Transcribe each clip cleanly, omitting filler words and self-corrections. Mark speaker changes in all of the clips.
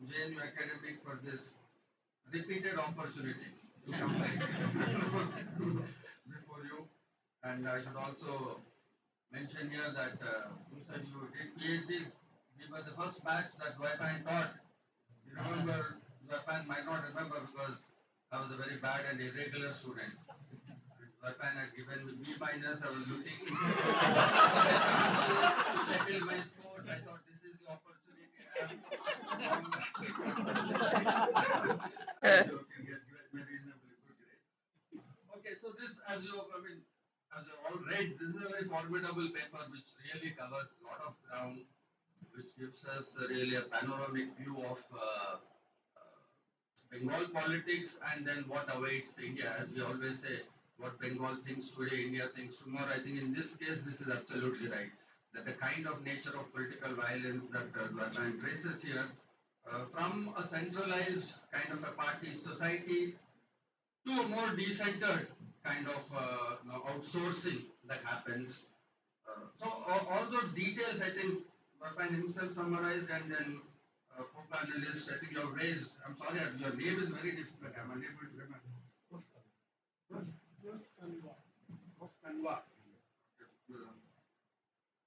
Speaker 1: JNU academic for this repeated opportunity to come back before you. And I should also mention here that you said you did PhD. We were the first batch that Wi-Fi taught. You remember, Japan might not remember because I was a very bad and irregular student. Japan had given me B minus. I was looking for a chance to settle my scores. I thought this is the opportunity I have. I'm joking. He had given me reasonably good grade. Okay, so this, as you, I mean, as you all read, this is a very formidable paper which really covers a lot of ground, which gives us really a panoramic view of Bengal politics and then what awaits India. As we always say, what Bengal thinks today, India thinks tomorrow. I think in this case, this is absolutely right. That the kind of nature of political violence that Zlatan traces here, from a centralized kind of a party society to a more decentered kind of outsourcing that happens. All those details, I think, Vapan himself summarized, and then co-panelists, I think you have raised. I'm sorry, your name is very difficult. I'm unable to remember. Roskanwa. Roskanwa.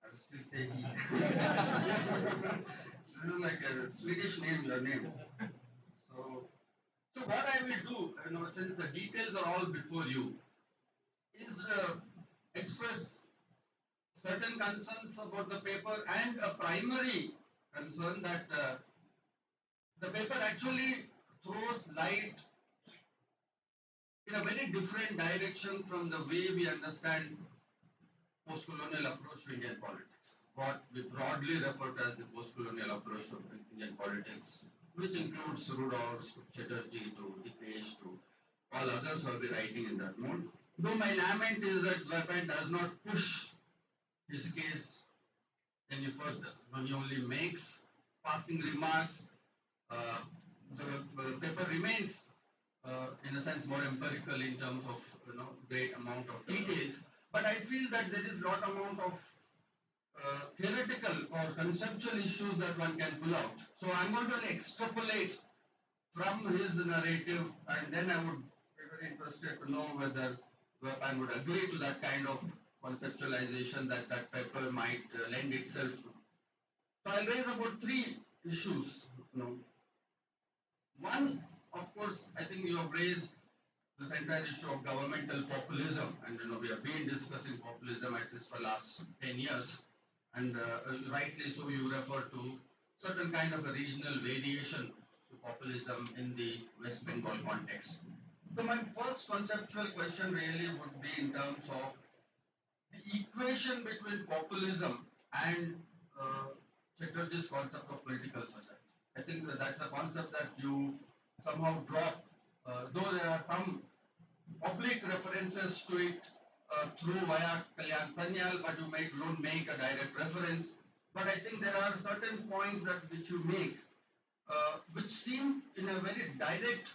Speaker 1: I will still say he. This is like a Swedish name, your name. So, so what I will do, since the details are all before you, is express certain concerns about the paper and a primary concern that the paper actually throws light in a very different direction from the way we understand post-colonial approach to Indian politics. What we broadly refer to as the post-colonial approach to Indian politics, which includes Rudolph, to Chatterjee, to Dipesh, to all others who will be writing in that mode. Though my lament is that Vapan does not push his case any further. He only makes passing remarks. Uh, the paper remains, in a sense, more empirical in terms of great amount of details. But I feel that there is lot amount of theoretical or conceptual issues that one can pull out. So I'm going to extrapolate from his narrative, and then I would be very interested to know whether Japan would agree to that kind of conceptualization that that paper might lend itself to. So I'll raise about three issues. One, of course, I think you have raised this entire issue of governmental populism, and we have been discussing populism at least for last 10 years, and rightly so, you refer to certain kind of a regional variation to populism in the West Bengal context. So my first conceptual question really would be in terms of the equation between populism and Chatterjee's concept of political society. I think that's a concept that you somehow drop, though there are some oblique references to it through via Kalyan Sanyal, but don't make a direct reference. But I think there are certain points that which you make, which seem in a very direct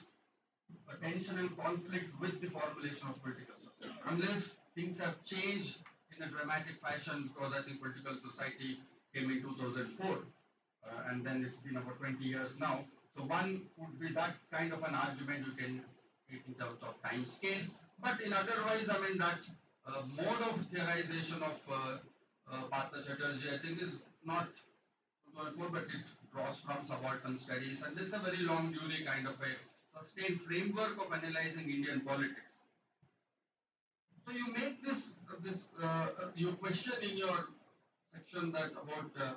Speaker 1: tension and conflict with the formulation of political society. Unless things have changed in a dramatic fashion, because I think political society came in 2004, and then it's been about 20 years now. So one would be that kind of an argument you can take in terms of time scale. But in otherwise, I mean that mode of theorization of Partha Chatterjee, I think is not 2004, but it draws from subaltern studies, and it's a very long duty kind of a sustained framework of analyzing Indian politics. So you make you question in your section that about the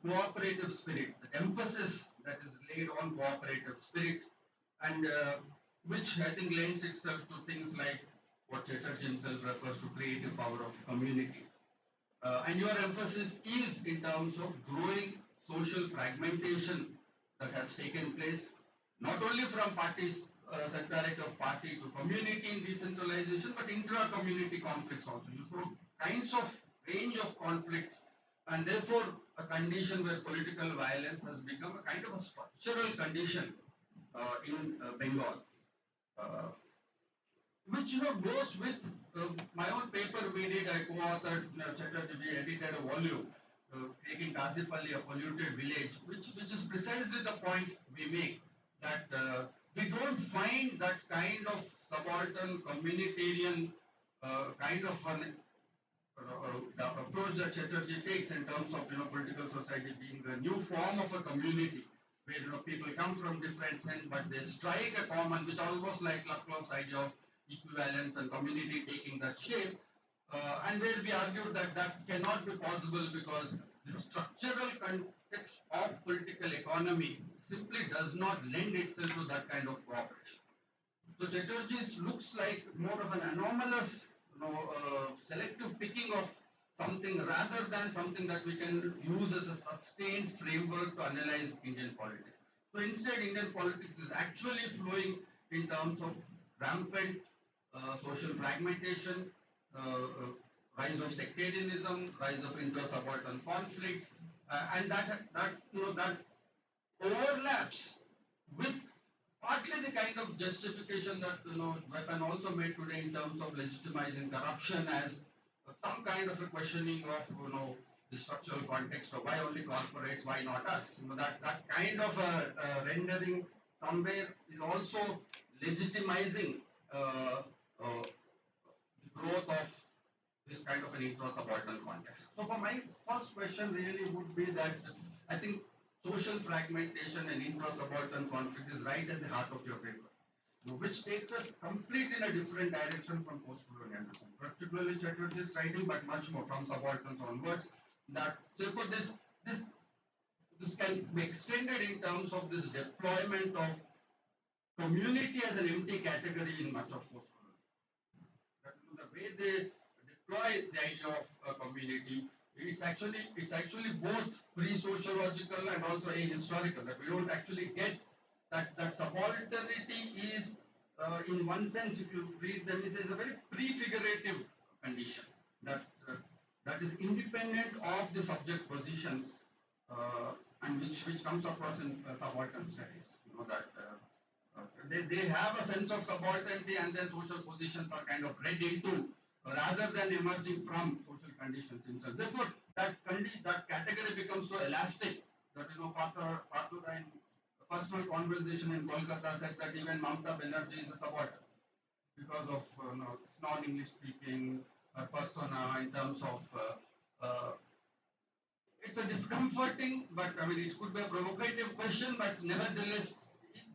Speaker 1: cooperative spirit, the emphasis that is laid on cooperative spirit, and which I think lends itself to things like what Chatterjee himself refers to creative power of community. And your emphasis is in terms of growing social fragmentation that has taken place, not only from parties, centrality of party to community in decentralization, but intra-community conflicts also. You show kinds of range of conflicts, and therefore a condition where political violence has become a kind of a structural condition in Bengal. Uh, which goes with my own paper we did. I co-authored Chatterjee, we edited a volume taking Kazipalli, a polluted village, which is precisely the point we make, that we don't find that kind of subaltern communitarian kind of an the approach that Chatterjee takes in terms of political society being a new form of a community where people come from different things but they strike a common, which almost like Lovelock's idea of equivalence and community taking that shape, and where we argued that that cannot be possible because the structural context of political economy simply does not lend itself to that kind of cooperation. So Chatterjee's looks like more of an anomalous, selective picking of something rather than something that we can use as a sustained framework to analyze Indian politics. So instead, Indian politics is actually flowing in terms of rampant social fragmentation, rise of sectarianism, rise of inter-subaltern conflicts, and that overlaps with partly the kind of justification that Weapon also made today in terms of legitimizing corruption as some kind of a questioning of the structural context of why only corporates, why not us? That kind of a rendering somewhere is also legitimizing the growth of this kind of an intra-subaltern context. So for my first question really would be that I think social fragmentation and intra-subaltern conflict is right at the heart of your paper, which takes us completely in a different direction from post-colonialism, particularly Chatterjee's writing, but much more from subalterns onwards. That therefore this can be extended in terms of this deployment of community as an empty category in much of post-colonialism. The way they deploy the idea of a community, it's actually both pre-sociological and also ahistorical. That we don't actually get that subalternity is, in one sense, if you read them, is a very prefigurative condition that that is independent of the subject positions, and which comes across in subaltern studies. That they have a sense of subalternity and then social positions are kind of read into rather than emerging from social conditions themselves. Therefore, that category becomes so elastic that Pathuda in a personal conversation in Kolkata said that even Mamta Banerjee is a subaltern because of non-English speaking persona in terms of it's a discomforting, but I mean it could be a provocative question, but nevertheless,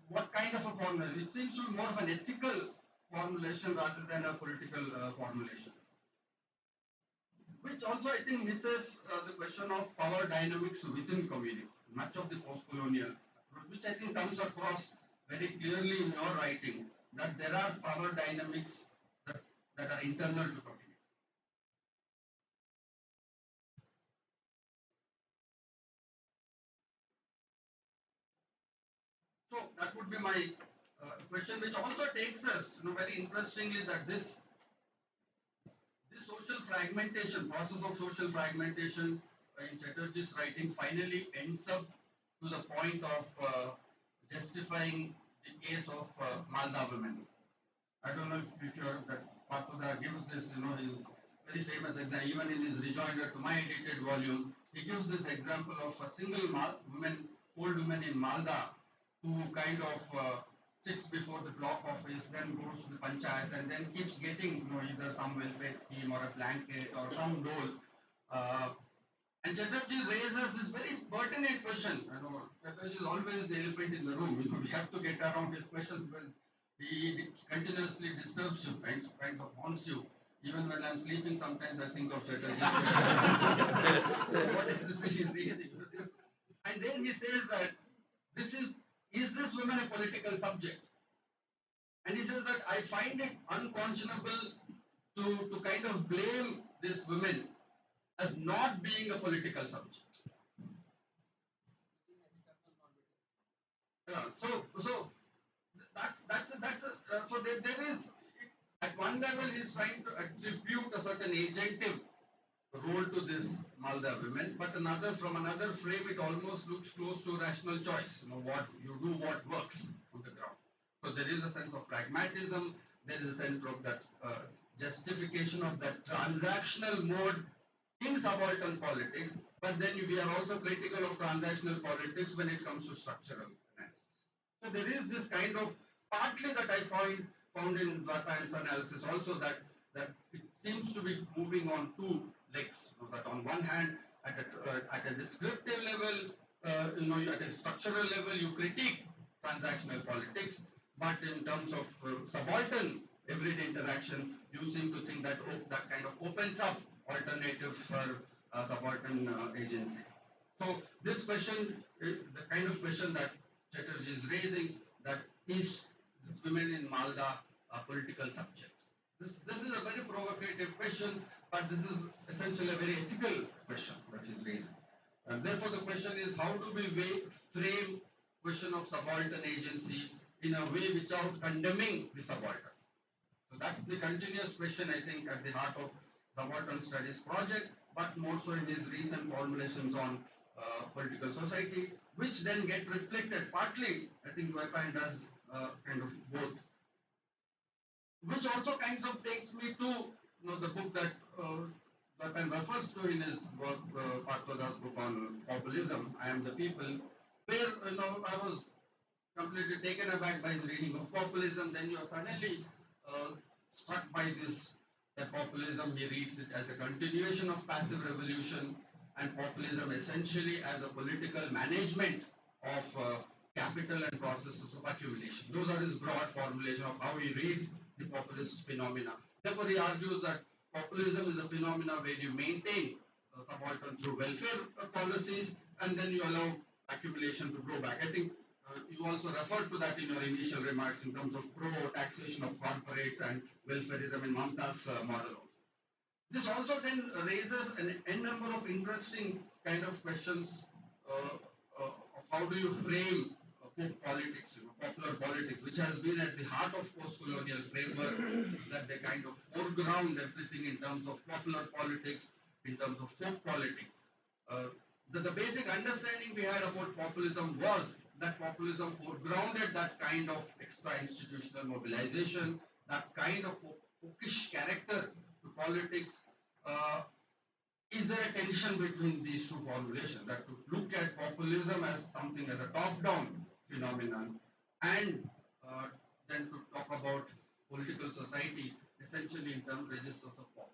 Speaker 1: what kind of a formula? It seems to be more of an ethical formulation rather than a political formulation, which also I think misses the question of power dynamics within community. Much of the post-colonial, which I think comes across very clearly in your writing, that there are power dynamics that are internal to community. So that would be my question, which also takes us, very interestingly, that this social fragmentation, process of social fragmentation in Chatterjee's writing finally ends up to the point of justifying the case of Malda women. I don't know if you're that Pathuda gives this, his very famous example, even in his rejoinder to my edited volume, he gives this example of a single old woman in Malda who kind of sits before the block office, then goes to the panchayat, and then keeps getting, either some welfare scheme or a blanket or some dole. And Chatterjee raises this very pertinent question. Chatterjee is always the elephant in the room. We have to get around his questions because he continuously disturbs you, kind of haunts you. Even when I'm sleeping, sometimes I think of Chatterjee's question. What is this he is raising? And then he says that this is this woman a political subject? And he says that I find it unconscionable to kind of blame this woman as not being a political subject. Yeah, so so there is, at one level he's trying to attribute a certain agentive role to this Malda women, but from another frame it almost looks close to rational choice. What you do, what works on the ground. So there is a sense of pragmatism. There is a sense of that justification of that transactional mode in subaltern politics, but then we are also critical of transactional politics when it comes to structural analysis. So there is this kind of partly that I found in Dwarpan's analysis also that it seems to be moving on two legs. You know, that on one hand, at a descriptive level, at a structural level, you critique transactional politics, but in terms of subaltern everyday interaction, you seem to think that that kind of opens up alternatives for subaltern agency. So this question, the kind of question that Chatterjee is raising, that is this women in Malda a political subject? This is a very provocative question, but this is essentially a very ethical question that he's raising. And therefore, the question is, how do we frame question of subaltern agency in a way without condemning the subaltern? So that's the continuous question, I think, at the heart of Subaltern Studies project, but more so in his recent formulations on political society, which then get reflected partly, I think Dwarpan does kind of both. Which also kind of takes me to the book that Dwarpan refers to in his work, Parthoda's book on populism, I Am the People, where I was completely taken aback by his reading of populism. Then you are suddenly struck by this, that populism, he reads it as a continuation of passive revolution, and populism essentially as a political management of capital and processes of accumulation. Those are his broad formulation of how he reads the populist phenomena. Therefore, he argues that populism is a phenomena where you maintain subaltern through welfare policies, and then you allow accumulation to grow back. I think you also referred to that in your initial remarks in terms of pro-taxation of corporates and welfareism in Mamta's model also. This also then raises an n number of interesting kind of questions of how do you frame folk politics, popular politics, which has been at the heart of post-colonial framework, that they kind of foreground everything in terms of popular politics, in terms of folk politics. The basic understanding we had about populism was that populism foregrounded that kind of extra-institutional mobilization, that kind of folkish character to politics. Is there a tension between these two formulations, that to look at populism as something as a top-down phenomenon, and then to talk about political society essentially in terms registers of popular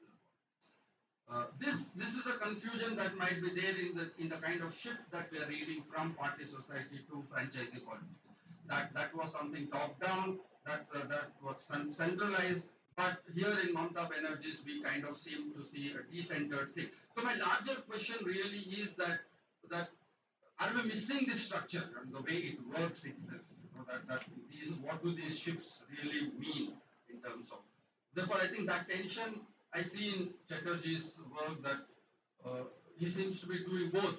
Speaker 1: politics? This is a confusion that might be there in the kind of shift that we are reading from party society to franchisee politics. That was something top-down, that was centralized. But here in Mamta Banerjee's, we kind of seem to see a decentered thing. So my larger question really is that are we missing this structure and the way it works itself? What do these shifts really mean in terms of? Therefore, I think that tension I see in Chatterjee's work, that he seems to be doing both.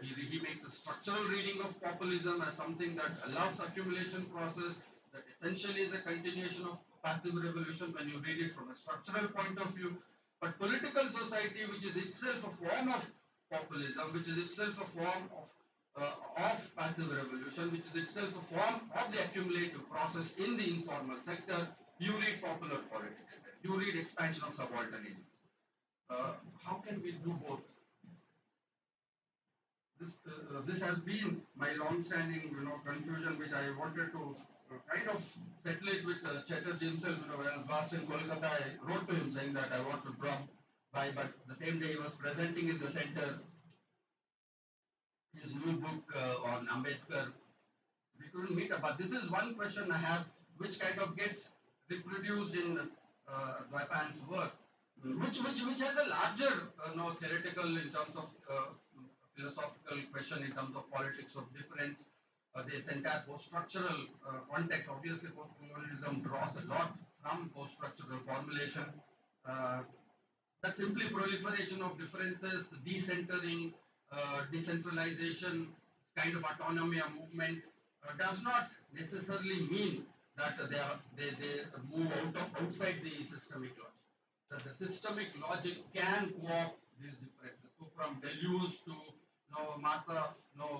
Speaker 1: He makes a structural reading of populism as something that allows accumulation process, that essentially is a continuation of passive revolution when you read it from a structural point of view. But political society, which is itself a form of populism, which is itself a form of passive revolution, which is itself a form of the accumulative process in the informal sector, you read popular politics, you read expansion of subaltern agency. How can we do both? This has been my long-standing, confusion, which I wanted to kind of settle it with Chatterjee himself. When I was last in Kolkata, I wrote to him saying that I want to drop by, but the same day he was presenting in the center his new book on Ambedkar. We couldn't meet up, but this is one question I have, which kind of gets reproduced in Dwarpan's work, which has a larger, theoretical in terms of philosophical question in terms of politics of difference. This entire post-structural context, obviously post-colonialism draws a lot from post-structural formulation. That simply proliferation of differences, decentering, decentralization, kind of autonomy of movement does not necessarily mean that they move outside the systemic logic. That the systemic logic can co-opt these differences. So from Deleuze to Martha,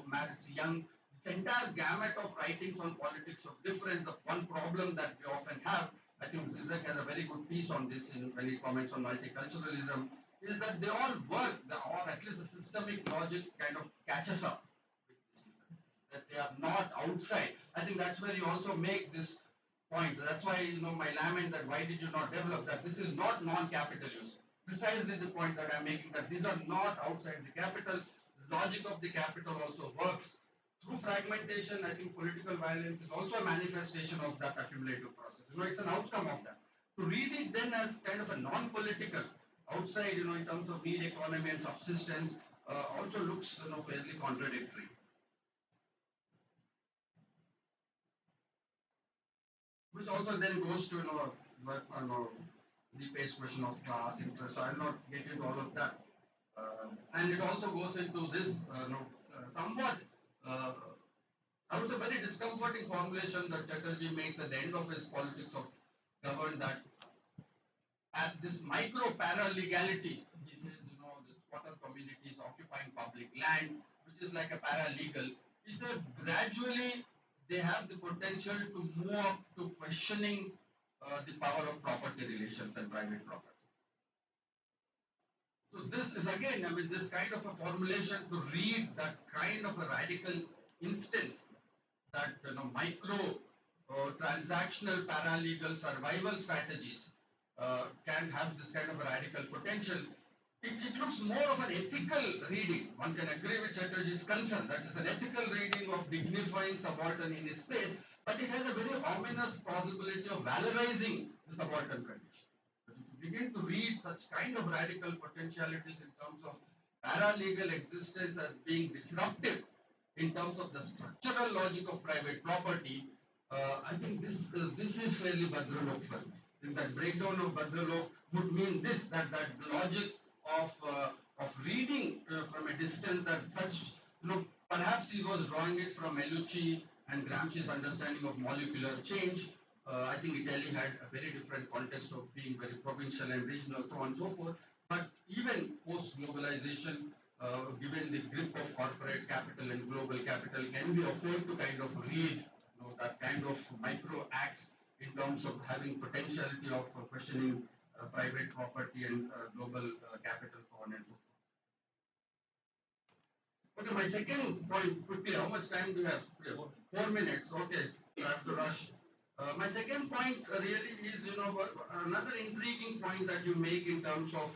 Speaker 1: Maris Young, this entire gamut of writings on politics of difference. The one problem that we often have, I think Zizek has a very good piece on this when he comments on multiculturalism, is that they all work, or at least the systemic logic kind of catches up with these differences, that they are not outside. I think that's where you also make this point. That's why, my lament that why did you not develop that? This is not non-capital use. Precisely the point that I'm making, that these are not outside the capital. The logic of the capital also works. Through fragmentation, I think political violence is also a manifestation of that accumulative process. It's an outcome of that. To read it then as kind of a non-political, outside, in terms of need economy and subsistence, also looks, fairly contradictory. Which also then goes to, the base question of class interest. So I'll not get into all of that. And it also goes into this, somewhat, I would say, very discomforting formulation that Chatterjee makes at the end of his Politics of Govern, that at this micro paralegalities, he says, the squatter communities occupying public land, which is like a paralegal. He says gradually they have the potential to move up to questioning the power of property relations and private property. So this is again, this kind of a formulation to read that kind of a radical instance, that micro transactional paralegal survival strategies can have this kind of a radical potential. It looks more of an ethical reading. One can agree with Chatterjee's concern that it's an ethical reading of dignifying subaltern in his space, but it has a very ominous possibility of valorizing the subaltern condition. But if you begin to read such kind of radical potentialities in terms of paralegal existence as being disruptive in terms of the structural logic of private property, I think this is fairly Bhadralok. In that breakdown of Bhadralok would mean this, that the logic of reading from a distance, that such, perhaps he was drawing it from Melucci and Gramsci's understanding of molecular change. I think Italy had a very different context of being very provincial and regional, so on and so forth. But even post-globalization, given the grip of corporate capital and global capital, can we afford to kind of read, that kind of micro acts in terms of having potentiality of questioning private property and global capital, so on and so forth. Okay, my second point, quickly, how much time do you have? 4 minutes. Okay, I have to rush. My second point really is, another intriguing point that you make in terms of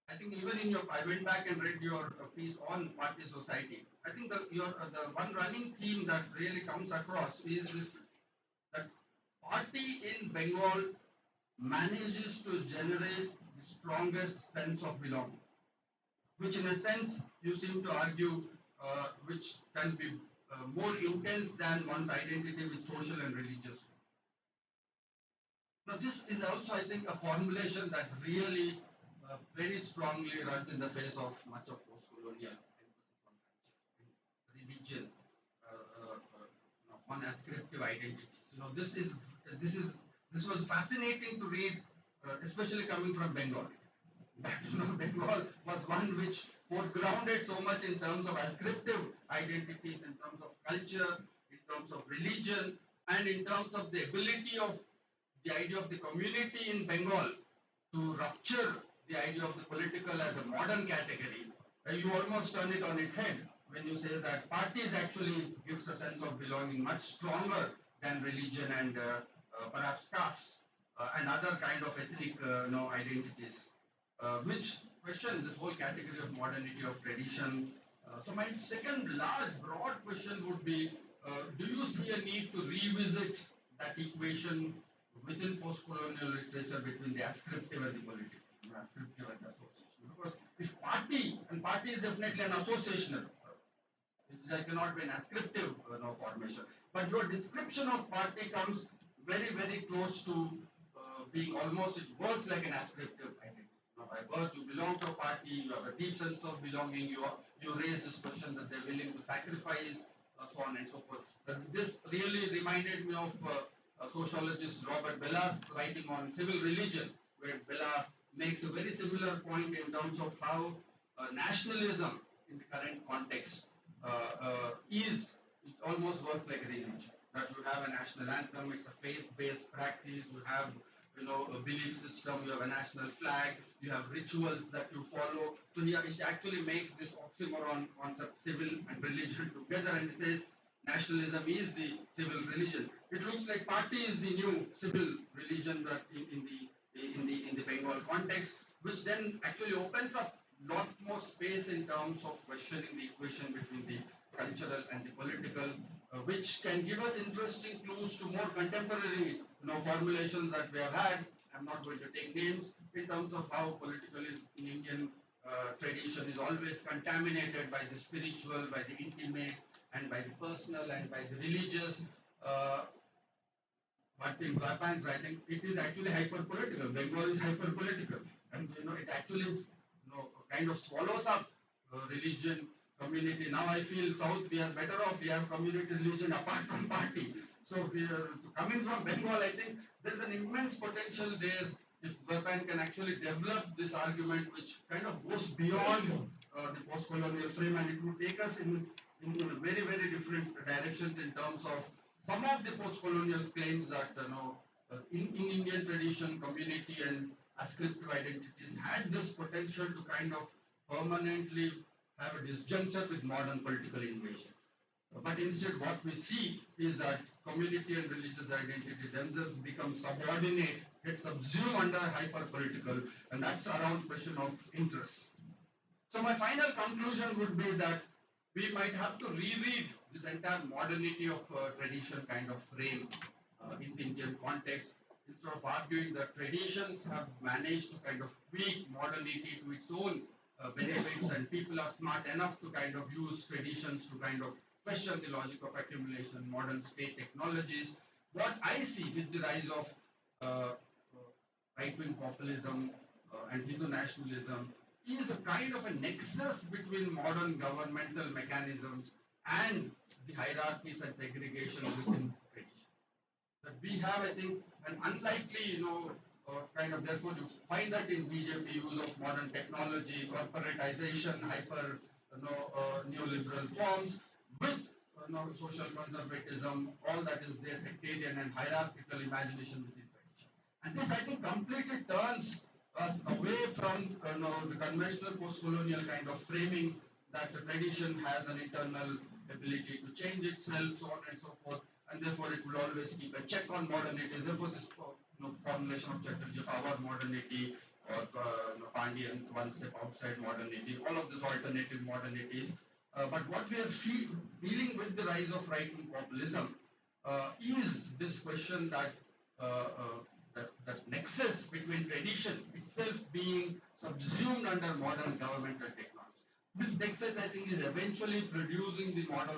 Speaker 1: I think even in your, I went back and read your piece on party society. I think the one running theme that really comes across is this, that party in Bengal manages to generate the strongest sense of belonging, which in a sense you seem to argue, which can be more intense than one's identity with social and religious. Now, this is also, I think, a formulation that really very strongly runs in the face of much of post-colonial emphasis on culture, religion, on ascriptive identities. This was fascinating to read, especially coming from Bengal. That Bengal was one which foregrounded so much in terms of ascriptive identities, in terms of culture, in terms of religion, and in terms of the ability of the idea of the community in Bengal to rupture the idea of the political as a modern category. You almost turn it on its head when you say that parties actually gives a sense of belonging much stronger than religion and perhaps caste and other kind of ethnic identities, which question this whole category of modernity, of tradition. So my second large broad question would be, do you see a need to revisit that equation within post-colonial literature between the ascriptive and the political, ascriptive and the associational? Because if party is definitely an associational, it cannot be an ascriptive formation. But your description of party comes very, very close to being almost, it works like an ascriptive identity. By birth, you belong to a party, you have a deep sense of belonging, you raise this question that they're willing to sacrifice, so on and so forth. This really reminded me of sociologist Robert Bella's writing on civil religion, where Bella makes a very similar point in terms of how nationalism in the current context it almost works like a religion. that you have a national anthem, it's a faith-based practice, you have a belief system, you have a national flag, you have rituals that you follow. So here it actually makes this oxymoron concept civil and religion together and says nationalism is the civil religion. It looks like party is the new civil religion that in the Bengal context, which then actually opens up lot more space in terms of questioning the equation between the cultural and the political, which can give us interesting clues to more contemporary formulations that we have had. I'm not going to take names in terms of how political is in Indian tradition is always contaminated by the spiritual, by the intimate, and by the personal and by the religious. Uh, but in Japan's writing, it is actually hyper-political. Bengal is hyper-political, and it actually is, kind of swallows up religion, community. Now I feel South we are better off. We have community religion apart from party. So coming from Bengal, I think there is an immense potential there if Japan can actually develop this argument, which kind of goes beyond the post-colonial frame, and it would take us in a very very different directions in terms of some of the post-colonial claims that in Indian tradition, community and ascriptive identities had this potential to kind of permanently have a disjuncture with modern political invasion. But instead, what we see is that community and religious identity themselves become subordinate, get subsumed under hyper-political, and that's around question of interest. So my final conclusion would be that we might have to reread this entire modernity of tradition kind of frame in the Indian context, instead of arguing that traditions have managed to kind of tweak modernity to its own benefits, and people are smart enough to kind of use traditions to kind of question the logic of accumulation, modern state technologies. What I see with the rise of right-wing populism and Hindu nationalism is a kind of a nexus between modern governmental mechanisms and the hierarchies and segregation within tradition. That we have, I think, an unlikely, kind of, therefore you find that in BJP use of modern technology, corporatization, hyper, neoliberal forms with social conservatism, all that is there, sectarian and hierarchical imagination within tradition. And this, I think, completely turns us away from the conventional post-colonial kind of framing that the tradition has an internal ability to change itself, so on and so forth, and therefore it will always keep a check on modernity. Therefore, this formulation of Chatterjee of our modernity or Pandyan's one step outside modernity, all of these alternative modernities. But what we are feeling with the rise of right-wing populism is this question that that nexus between tradition itself being subsumed under modern governmental technology. This nexus, I think, is eventually producing the model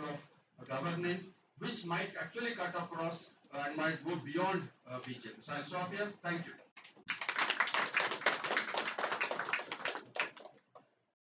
Speaker 1: of governance, which might actually cut across and might go beyond BJP. So I'll stop here. Thank you.